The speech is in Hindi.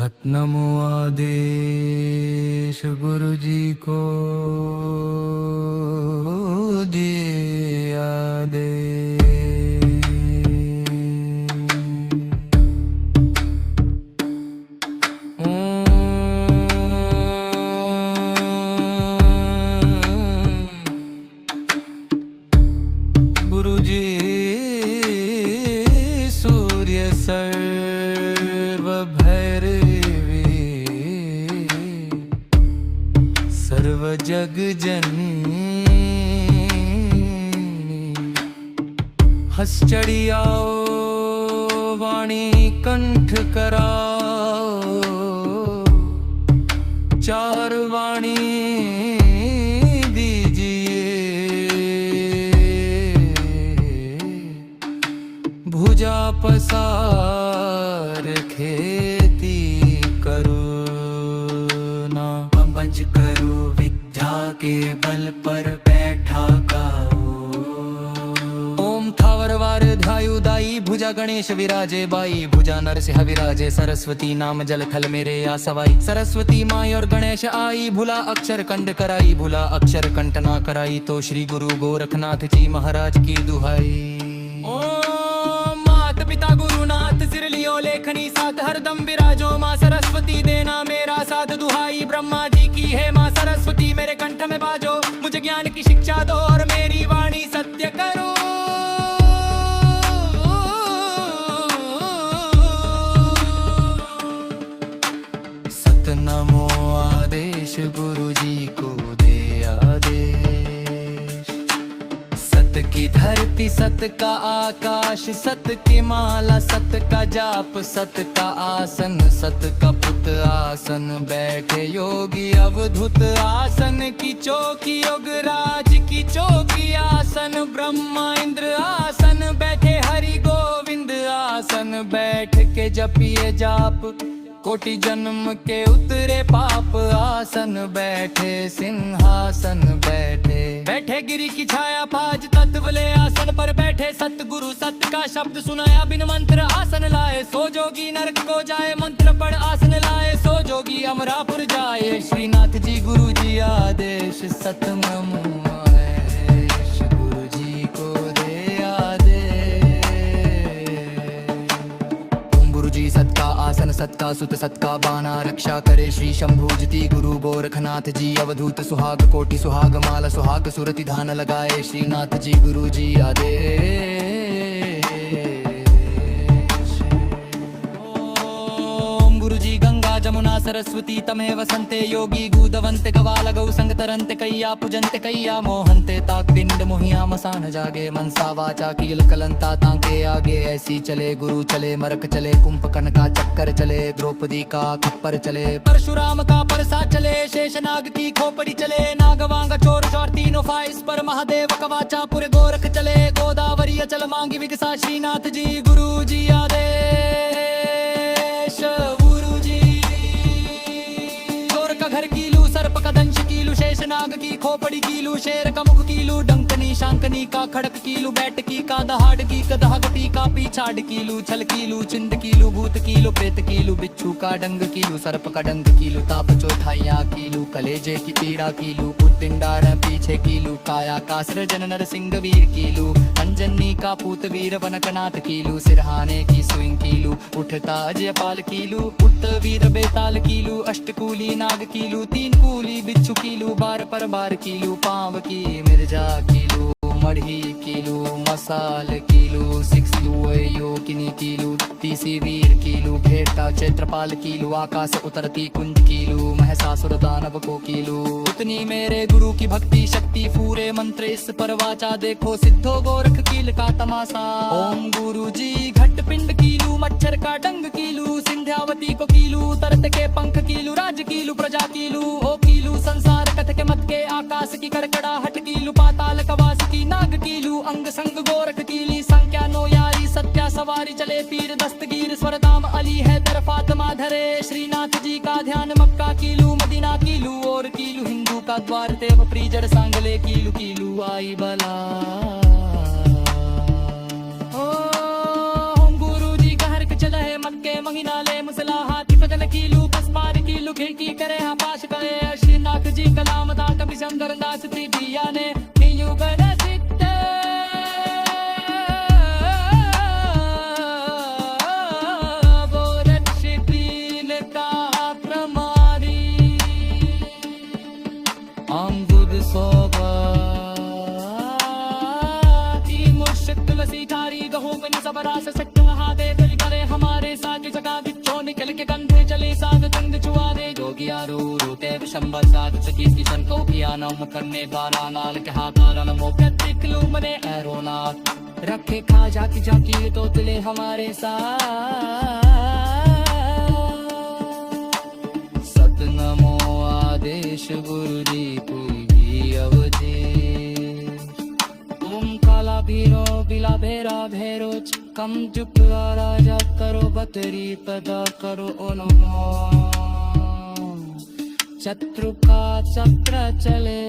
सतनमो आदेश गुरु जी को दिया दे। गुरु जी सूर्य सर्व भैरवी सर्व जग जननी हस चढ़ी आओ वाणी कंठ कराओ चार वाणी भुजा पसार खेती करुणा पंच करो विद्या के बल पर बैठा गाओ। ओम थावर वार ध्यायु दाई भुजा गणेश विराजे बाई भुजा नरसिंह विराजे सरस्वती नाम जल थल मेरे आ सवाई। सरस्वती माई और गणेश आई भुला अक्षर कंड कराई भुला अक्षर कंठ ना कराई तो श्री गुरु गोरखनाथ जी महाराज की दुहाई। पिता गुरुनाथ सिर लियो लेखनी साथ हरदम विराजो माँ सरस्वती देना मेरा साथ दुहाई ब्रह्मा जी की है माँ सरस्वती मेरे कंठ में बाजो मुझे ज्ञान की शिक्षा दो और मेरी वाणी सत्य करो। सतनमो आदेश गुरु जी को दे आदेश। सत की धरती सत का आकाश सत की माला सत का जाप सत का आसन सत का पुत आसन बैठे योगी अवधुत आसन की चौकी योगराज की चौकी आसन ब्रह्मा इंद्र आसन बैठे हरि गोविंद आसन बैठ के जपिए जाप कोटि जन्म के उतरे पाप आसन बैठे सिंहासन बैठे बैठे गिरी की छाया पाज तत्वले आसन पर बैठे सतगुरु सत्य का शब्द सुनाया बिन मंत्र आसन लाए सो जोगी नरक को जाए मंत्र पढ़ आसन लाए सो जोगी अमरापुर जाए। श्रीनाथ जी गुरु जी आदेश सतनमो आदेश गुरु जी को दे आदेश। ओम गुरु जी सत का आसन सत का सुत सत का बाना रक्षा करे श्री शंभुजती गुरु गोरखनाथ जी अवधूत सुहाग कोटि सुहाग माला सुहाग सुरति धान लगाए श्रीनाथ जी गुरु जी आदेश। ओम गुरु जी गंगा जमुना सरस्वती तमे वसंते योगी गूदवंते गवाल गौ संग तरंते कैया पूजंते कैया मोहंते ताक पिंड मोहिया मसान जागे मनसा वाचा कील कलंता तांके आगे ऐसी चले गुरु चले मरक चले कुंभकर्ण का चक्कर चले द्रौपदी का खप्पर चले परशुराम का परसा चले शेषनाग की खोपड़ी चले नागवांग चोर चौर तीनों फाइस पर महादेव कवाचा पुर गोरख चले गोदावरी अचल मांगी विगसा श्रीनाथ जी गुरु जी आदेश। गुरु जी चोर का घर कीलू सर्प का दंश कीलू शेषनाग की खोपड़ी कीलू शेर का मुख कीलू डंकनी शांकनी का खड़क कीलू बैठ की का दहाड़ की कदहगटी का पीछाड़ कीलू छल कीलू चिंद कीलू भूत कीलू प्रेत कीलू बिच्छू का डंग कीलू सर्प का डंग कीलू ताप चौथाइया कीलू कलेजे की पीड़ा कीलू पुतिंडार पीछे कीलू काया का सृजन नरसिंह वीर कीलू अंजनी का पूत वीर वनकनाथ कीलू सिरहाने की स्विंग कीलू उठता जयपाल कीलू उठ वीर बेताल कीलू अष्टकूली नाग कीलू तीन कूली बिच्छू कीलू बार पर बार कीलू पांव की मिर्जा कीलू मढ़ी कीलू मसाल कीलू सिक्सलू योगिनी कीलू तीसी वीर कीलू भेटा क्षेत्रपाल कीलू आकाश उतरती कुंज कीलू महसासुर दानव को कीलू उतनी मेरे गुरु की भक्ति शक्ति पूरे मंत्र इस पर वाचा देखो सिद्धो गोरख कील का तमाशा। ओम गुरु जी घट पिंड कीलू मच्छर का डंग कीलू सिंध्यावती को कीलू तरत के पंख कीलू राज कीलू प्रजा कीलू ओ कीलू संसार कथ के मत के आकाश की कड़कड़ाहट कीलू पाताल कवास की नाग कीलू अंग संग गोरख कीली संख्या नो यारी सत्या सवारी चले पीर दस्तगीर स्वरदाम अली है दर फातिमा धरे श्रीनाथ जी का ध्यान मक्का कीलू मदीना कीलू और कीलू हिंदू का द्वार देव प्रीजड़ सांगले कीलू कीलू आई बला। ओम गुरु जी का हर चला है मक्के मंगिना ले मुसला हाथी पगन कीलू खिड़की करे हाँ पास करे श्रीनाथ जी कलाम दा कभी संदर दास ती दिया ने नीयू गड़ा सिद्ध वो रक्षितील का प्रमारी अम्बुद सोबा तुलसी थारी गहूं में सबरास सकते हाथे दिल करे हमारे साथ जगह बिच्छों निकल के कंधे चले साग चंद चुआ दे जोगिया रू रूते विशंबर साध सकी किशन को किया नाम करने बारा नाल के हाथ नमो प्रत्येक लू मने एरोनाथ रखे खा जाकी जाकी तो तिले हमारे साथ सत नमो आदेश गुरु जी पूजी अवधि काला भीरो बिला भेरा भेरो कम जुप राजा करो बतरी पदा करो ओनो शत्रु का चक्र चले